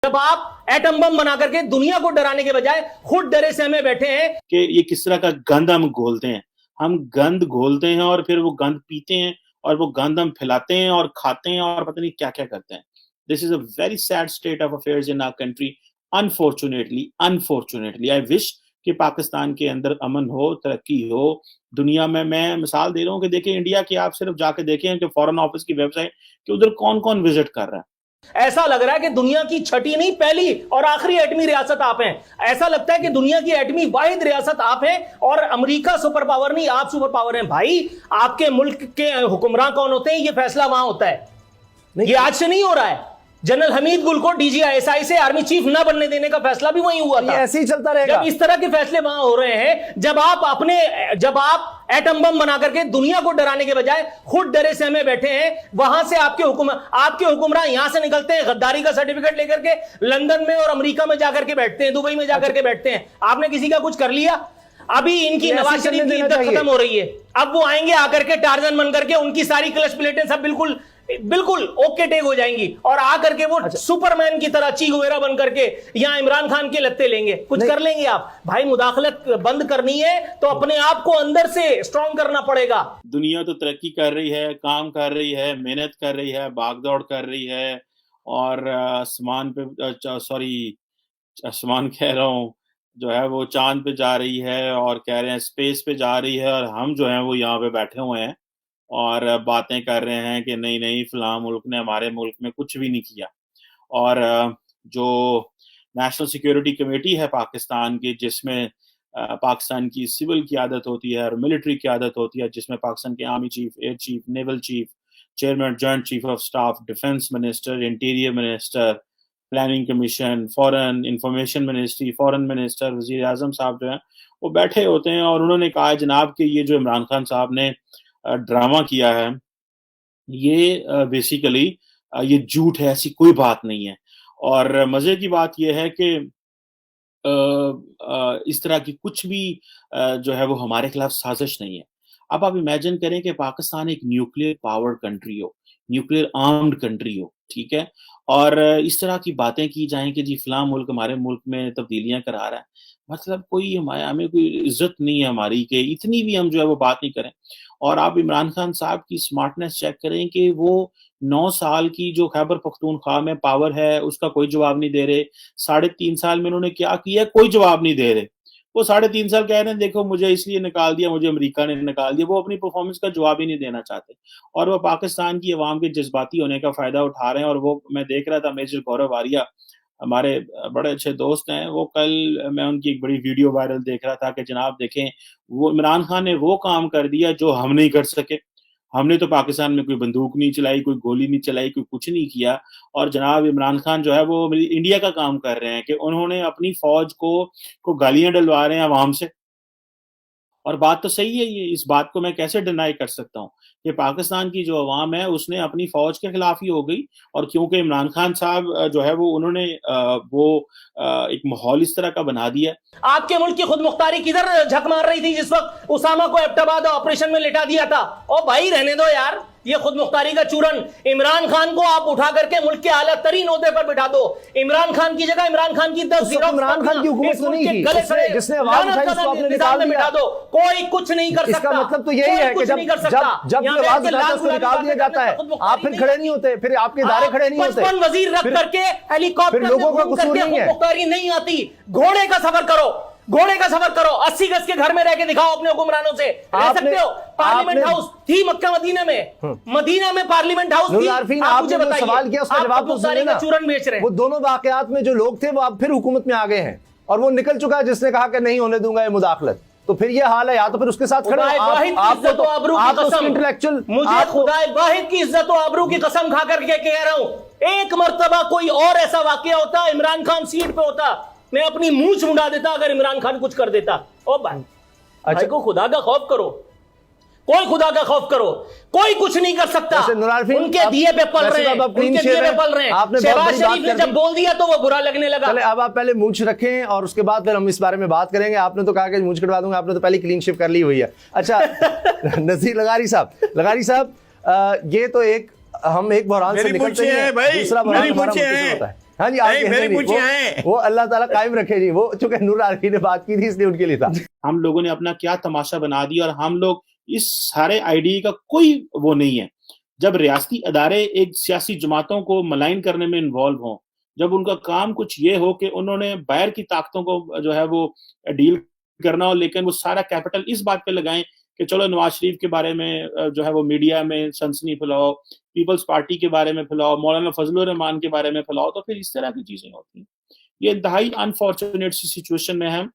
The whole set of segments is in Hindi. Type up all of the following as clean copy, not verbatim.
जब आप एटम बम बना करके दुनिया को डराने के बजाय खुद डरे सहमे बैठे हैं कि ये किस तरह का गंद हम घोलते हैं। हम गंद घोलते हैं और फिर वो गंद पीते हैं और वो गंद हम फैलाते हैं और खाते हैं और पता नहीं क्या क्या करते हैं। This is a very sad state of affairs in our country. Unfortunately I wish कि पाकिस्तान के अंदर अमन हो, तरक्की हो। दुनिया में मैं मिसाल दे रहा हूँ कि देखिए इंडिया की आप सिर्फ जाके देखें कि फॉरेन ऑफिस की वेबसाइट कि उधर कौन कौन विजिट कर रहा है। ऐसा लग रहा है कि दुनिया की छठी नहीं पहली और आखिरी एटमी रियासत आप हैं। ऐसा लगता है कि दुनिया की एटमी वाहिद रियासत आप हैं और अमेरिका सुपर पावर नहीं, आप सुपर पावर हैं। भाई आपके मुल्क के हुक्मरान कौन होते हैं, ये फैसला वहां होता है। ये आज से नहीं हो रहा है। जनरल हमीद गुल को DGI से आर्मी चीफ ना बनने देने का फैसला भी वहीं हुआ था। ऐसे ही चलता रहेगा। जब इस तरह के फैसले वहां हो रहे हैं, जब आप एटम बम बना करके दुनिया को डराने के बजाय खुद डरे सहमे बैठे हैं, वहां से आपके हुक्मरान यहां से निकलते हैं गद्दारी का सर्टिफिकेट लेकर के लंदन में और अमेरिका में जाकर के बैठते हैं, दुबई में जाकर के बैठते हैं। आपने किसी का कुछ कर लिया? अभी इनकी नवाज शरीफ की इद्दत खत्म हो रही है। अब वो आएंगे आकर के टार्जन बन करके, उनकी सारी क्लच प्लेटें सब बिल्कुल ओके टेक हो जाएंगी और आकर के वो सुपरमैन की तरह ची गुवेरा बन करके यहां इमरान खान के लत्ते लेंगे, कुछ कर लेंगे। आप भाई मुदाखलत बंद करनी है तो अपने आप को अंदर से स्ट्रॉन्ग करना पड़ेगा। दुनिया तो तरक्की कर रही है, काम कर रही है, मेहनत कर रही है, भागदौड़ कर रही है और आसमान कह रहा हूँ जो है वो चांद पे जा रही है और कह रहे हैं स्पेस पे जा रही है और हम जो है वो यहाँ पे बैठे हुए हैं और बातें कर रहे हैं कि नहीं फलां मुल्क ने हमारे मुल्क में कुछ भी नहीं किया। और जो नेशनल सिक्योरिटी कमेटी है पाकिस्तान की, जिसमें पाकिस्तान की सिविल क़यादत होती है और मिलिट्री क़यादत होती है, जिसमें पाकिस्तान के army chief, air chief, naval chief, chairman joint chief of staff, defence minister, interior minister, planning commission, foreign information ministry, foreign minister, वज़ीर आज़म साहब जो हैं वो बैठे होते हैं और उन्होंने कहा जनाब कि ये जो इमरान खान साहब ने ड्रामा किया है ये बेसिकली ये झूठ है, ऐसी कोई बात नहीं है। और मजे की बात यह है कि इस तरह की कुछ भी जो है वो हमारे खिलाफ साजिश नहीं है। अब आप इमेजिन करें कि पाकिस्तान एक न्यूक्लियर पावर्ड कंट्री हो, न्यूक्लियर आर्म्ड कंट्री हो, ठीक है, और इस तरह की बातें की जाएं कि जी फलां मुल्क हमारे मुल्क में तब्दीलियां करा रहा है। मतलब कोई हमें कोई इज्जत नहीं है हमारी कि इतनी भी हम जो है वो बात नहीं करें। और आप इमरान खान साहब की स्मार्टनेस चेक करें कि वो 9 साल की जो खैबर पख्तूनख्वा में पावर है उसका कोई जवाब नहीं दे रहे। 3.5 साल में उन्होंने क्या किया, कोई जवाब नहीं दे रहे। वो 3.5 साल कह रहे हैं देखो मुझे इसलिए निकाल दिया, मुझे अमेरिका ने निकाल दिया। वो अपनी परफॉर्मेंस का जवाब ही नहीं देना चाहते और वो पाकिस्तान की अवाम के जज्बाती होने का फायदा उठा रहे हैं। और वो मैं देख रहा था, मेजर गौरव आर्या हमारे बड़े अच्छे दोस्त हैं, वो कल मैं उनकी एक बड़ी वीडियो वायरल देख रहा था कि जनाब देखें वो इमरान खान ने वो काम कर दिया जो हम नहीं कर सके। हमने तो पाकिस्तान में कोई बंदूक नहीं चलाई, कोई गोली नहीं चलाई, कोई कुछ नहीं किया। और जनाब इमरान खान जो है वो इंडिया का काम कर रहे हैं कि उन्होंने अपनी फौज को गालियां डलवा रहे हैं अवाम से। और बात तो सही है, ये इस बात को मैं कैसे डिनाई कर सकता हूँ कि पाकिस्तान की जो अवाम है उसने अपनी फौज के खिलाफ ही हो गई। और क्योंकि इमरान खान साहब जो है वो उन्होंने एक माहौल इस तरह का बना दिया। आपके मुल्क की खुद मुख्तारी किधर झक मार रही थी जिस वक्त उसामा को एबटाबाद ऑपरेशन में लिटा दिया था? ओ भाई रहने दो यार, ये खुद मुख्तारी का चूरन। इमरान खान को आप उठा करके मुल्क के आला तरीन ओहदे पर बिठा दो। इमरान खान की जगह इमरान खान की 10 इमरान खान की हुकूमत तो नहीं की, जिसने आवाज उठाई उसको आपने निकाल दिया। बिठा दो, कोई कुछ नहीं कर सकता। इसका मतलब तो यही है कि जब आवाज उठाता है उसको निकाल दिया जाता है, आप फिर खड़े नहीं होते, फिर आपके इदारे खड़े नहीं होते। 55 वजीर रख करके हेलीकॉप्टर लोगों का कसूर नहीं है। मुख्तारी नहीं आती। घोड़े का सफर करो, घोड़े का सफर करो, 80 गज के घर में रह के दिखाओ अपने हुक्मरानों से। रह सकते हो? पार्लियामेंट हाउस थी मक्का मदीना में, मदीना में पार्लियामेंट हाउस थी। आप मुझे बताइए, सवाल किया उसका जवाब तो सुनिए ना। चूरन बेच रहे हैं। वो दोनों वाकयात में जो लोग थे वो अब फिर हुकूमत में आ गए हैं और वो निकल चुका है जिसने कहा कि नहीं होने दूंगा ये मुदाखलत। तो फिर ये हाल है, या तो फिर उसके साथ खड़े इंटेलेक्चुअल। मुझे खुदाए वाहिद की इज्जत और आबरू की कसम खा करके कह रहा हूं, एक मर्तबा कोई और ऐसा वाकया होता, इमरान खान सीट पे होता, मैं अपनी मूंछ मुड़ा देता अगर इमरान खान कुछ कर देता। ओ भाई को खुदा का खौफ करो, कोई खुदा का खौफ करो, कोई कुछ नहीं कर सकता। उनके दिए पे पल रहे हैं, उनके दिए पे पल रहे हैं। शहबाज शरीफ ने जब बोल दिया तो वो बुरा लगने लगा। चले अब आप पहले मूंछ रखें और उसके बाद फिर हम इस बारे में बात करेंगे। आपने तो कहा कि मूंछ कटवा दूंगा, आपने तो पहले क्लीन शेव कर ली हुई है। अच्छा नज़ीर लगारी साहब, ये तो एक हम एक बहरान से निकलते हैं, दूसरा बहरान हमारा मुल्क से होता है। हाँ जी, आप मेरी पूछियां हैं। वो अल्लाह ताला कायम रखे जी, वो चूंकि नूर आलमी ने बात की थी इसलिए उनके लिए था। हम लोगों ने अपना क्या तमाशा बना दिया, और हम लोग इस सारे आईडी का कोई वो नहीं है। जब रियासती अदारे एक सियासी जमातों को मलाइन करने में इन्वॉल्व हों, जब उनका काम कुछ ये हो कि उन्होंने बाहर की ताकतों को जो है वो डील करना हो, लेकिन वो सारा कैपिटल इस बात पे लगाएं कि चलो नवाज शरीफ के बारे में जो है वो मीडिया में सनसनी फैलाओ, पीपल्स पार्टी के बारे में फैलाओ, मौलाना फजलुर रहमान के बारे में फैलाओ, तो फिर इस तरह की चीजें होती हैं। ये इंतहाई अनफॉर्चुनेट सी सिचुएशन में है।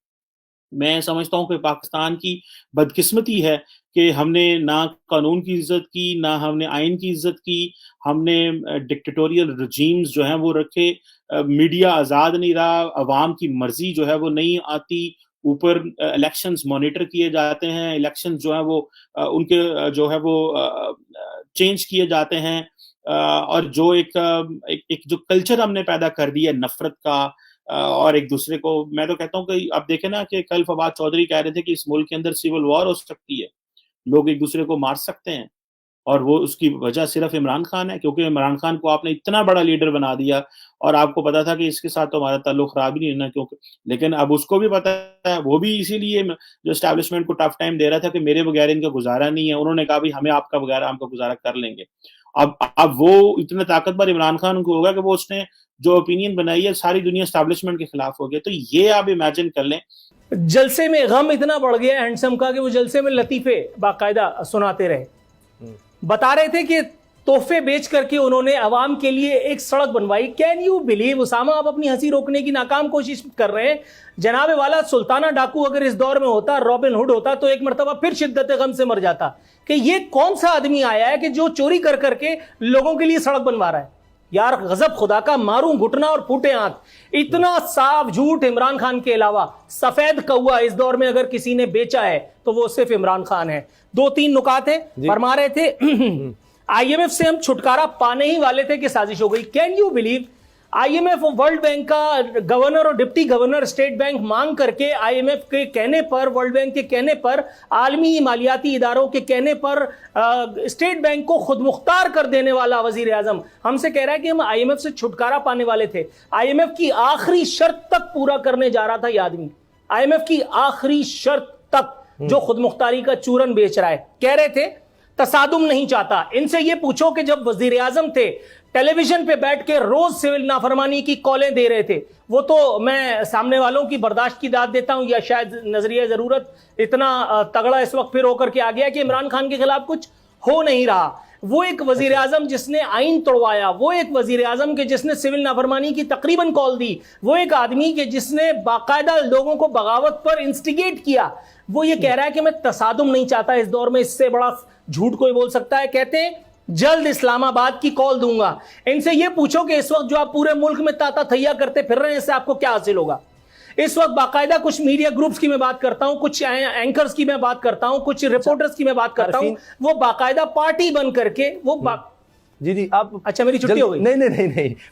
मैं समझता हूँ कि पाकिस्तान की बदकिस्मती है कि हमने ना कानून की इज्जत की, ना हमने आइन की इज्जत की, हमने डिक्टेटोरियल रजीम्स जो हैं वो रखे, मीडिया आज़ाद नहीं रहा, अवाम की मर्जी जो है वो नहीं आती, ऊपर इलेक्शंस मॉनिटर किए जाते हैं, इलेक्शंस जो है वो उनके जो है वो चेंज किए जाते हैं, और जो एक जो कल्चर हमने पैदा कर दिया नफरत का और एक दूसरे को, मैं तो कहता हूँ कि आप देखें ना कि कल फवाद चौधरी कह रहे थे कि इस मुल्क के अंदर सिविल वॉर हो सकती है, लोग एक दूसरे को मार सकते हैं, और वो उसकी वजह सिर्फ इमरान खान है, क्योंकि इमरान खान को आपने इतना बड़ा लीडर बना दिया और आपको पता था कि इसके साथ तो हमारा ताल्लुक खराब ही नहीं है ना, क्योंकि लेकिन अब उसको भी पता है, वो भी इसीलिए जो एस्टैब्लिशमेंट को टफ टाइम दे रहा था कि मेरे बगैर इनका गुजारा नहीं है, उन्होंने कहा भाई हमें आपका बगैर हमका गुजारा कर लेंगे। अब वो इतना ताकतवर इमरान खान को होगा कि वो उसने जो ओपिनियन बनाई है सारी दुनिया एस्टैब्लिशमेंट के खिलाफ हो गया। तो ये आप इमेजिन कर लें, जलसे में गम इतना बढ़ गया हैंडसम का कि वो जलसे में लतीफे बाकायदा सुनाते रहे, बता रहे थे कि तोहफे बेच करके उन्होंने अवाम के लिए एक सड़क बनवाई। कैन यू बिलीव उसामा, आप अपनी हंसी रोकने की नाकाम कोशिश कर रहे हैं। जनाबे वाला सुल्ताना डाकू अगर इस दौर में होता, रॉबिन हुड होता, तो एक मरतबा फिर शिद्दत गम से मर जाता कि ये कौन सा आदमी आया है कि जो चोरी कर करके लोगों के लिए सड़क बनवा रहा है। यार गजब खुदा का, मारूं घुटना और फूटे आंख। इतना साफ झूठ इमरान खान के अलावा सफेद कौवा इस दौर में अगर किसी ने बेचा है तो वो सिर्फ इमरान खान है। 2-3 नुकात है, फरमा रहे थे आईएमएफ से हम छुटकारा पाने ही वाले थे कि साजिश हो गई। कैन यू बिलीव, आईएमएफ और वर्ल्ड बैंक का गवर्नर और डिप्टी गवर्नर स्टेट बैंक मांग करके आईएमएफ के कहने पर, वर्ल्ड बैंक के कहने पर, आलमी मालियाती इदारों के कहने पर स्टेट बैंक को खुद मुख्तार कर देने वाला वजीर आजम हमसे कह रहा है कि हम आईएमएफ से छुटकारा पाने वाले थे। आईएमएफ की आखिरी शर्त तक पूरा करने जा रहा था ये आदमी, आईएमएफ की आखिरी शर्त तक, जो खुद मुख्तारी का चूरन बेच रहा है। कह रहे थे तसादुम नहीं चाहता। इनसे ये पूछो कि जब वजीर आजम थे, टेलीविजन पे बैठ के रोज सिविल नाफरमानी की कॉलें दे रहे थे, वो तो मैं सामने वालों की बर्दाश्त की दाद देता हूं, या शायद नजरिया जरूरत इतना तगड़ा इस वक्त फिर होकर के आ गया कि इमरान खान के खिलाफ कुछ हो नहीं रहा। वो एक वजीर आजम जिसने आइन तोड़वाया, वो एक वजीर आजम के जिसने सिविल नाफरमानी की तकरीबन कॉल दी, वो एक आदमी के जिसने बाकायदा लोगों को बगावत पर इंस्टिगेट किया, वो ये कह रहा है कि मैं तसादुम नहीं चाहता। इस दौर में इससे बड़ा झूठ कोई बोल सकता है। कहते हैं जल्द इस्लामाबाद की कॉल दूंगा। इनसे ये पूछो कि इस वक्त जो आप पूरे मुल्क में ताता थैया करते फिर रहे हैं, इससे आपको क्या हासिल होगा। इस वक्त बाकायदा कुछ मीडिया ग्रुप्स की मैं बात करता हूं, कुछ एंकर्स की मैं बात करता हूं, कुछ रिपोर्टर्स की मैं बात करता हूं, वो बाकायदा पार्टी बन करके वो जी आप, अच्छा मेरी छुट्टी हो गई? नहीं,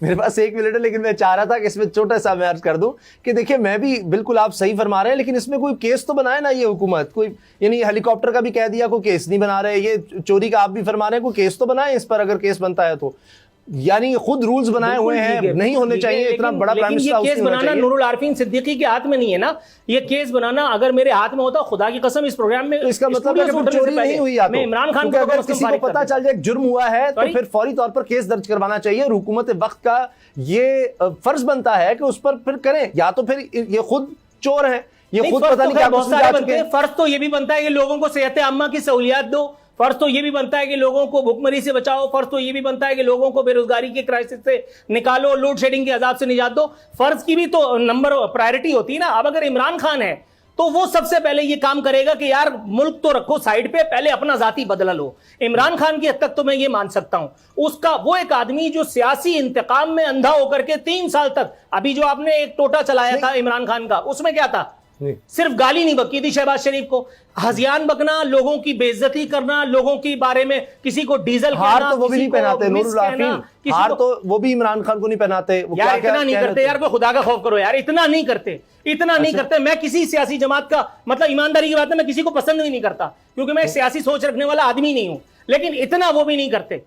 मेरे पास 1 मिनट है, लेकिन मैं चाह रहा था कि इसमें छोटा सा मैं अर्ज कर दूं कि देखिए, मैं भी बिल्कुल आप सही फरमा रहे हैं, लेकिन इसमें कोई केस तो बनाए ना ये हुकूमत, कोई यानी हेलीकॉप्टर का भी कह दिया, कोई केस नहीं बना रहे, ये चोरी का आप भी फरमा रहे हैं, कोई केस तो बनाए इस पर, अगर केस बनता है तो। यानी खुद रूल्स बनाए हुए हैं, नहीं होने चाहिए, इतना बड़ा प्राइम मिनिस्टर ये केस बनाना नूरुल आरफीन सिद्दीकी के हाथ में नहीं है ना। ये केस बनाना अगर मेरे हाथ में होता, खुदा की कसम इस प्रोग्राम में, तो इसका मतलब है कि चोरी नहीं हुई, मैं इमरान खान को अगर किसी को पता चल जाए जुर्म हुआ है तो फिर फौरी तौर पर केस दर्ज करवाना चाहिए, और हुकूमत वक्त का ये फर्ज बनता है कि उस पर फिर करें, या तो फिर ये खुद चोर है, ये खुद पता नहीं क्या बहुत सारे बनते हैं। फर्ज तो ये भी बनता है कि लोगों को सेहत आम्मा की सहूलियात दो, फर्ज तो ये भी बनता है कि लोगों को भुखमरी से बचाओ, फर्ज तो ये भी बनता है कि लोगों को बेरोजगारी के क्राइसिस से निकालो, लोड शेडिंग के अजाब से निजात दो। फर्ज की भी तो नंबर प्रायोरिटी होती है ना। अब अगर इमरान खान है तो वो सबसे पहले ये काम करेगा कि यार मुल्क तो रखो साइड पे, पहले अपना जाती बदला लो। इमरान खान की हद तक तो मैं ये मान सकता हूं, उसका वो एक आदमी जो सियासी इंतकाम में अंधा होकर के 3 साल तक, अभी जो आपने एक टोटा चलाया था इमरान खान का, उसमें क्या था? सिर्फ गाली नहीं बकी थी शहबाज शरीफ को, हजियान बकना, लोगों की बेइज्जती करना, लोगों के बारे में किसी को डीजल हार तो वो भी नहीं पहनाते नूरुल आफीन, हार तो वो भी इमरान खान को नहीं पहनाते। यार इतना नहीं करते यार, कोई खुदा का खौफ करो यार, इतना नहीं करते, इतना नहीं करते। मैं किसी सियासी जमात का, मतलब ईमानदारी की बात है, मैं किसी को पसंद भी नहीं करता, क्योंकि मैं सियासी सोच रखने वाला आदमी नहीं हूं, लेकिन इतना वो भी नहीं करते।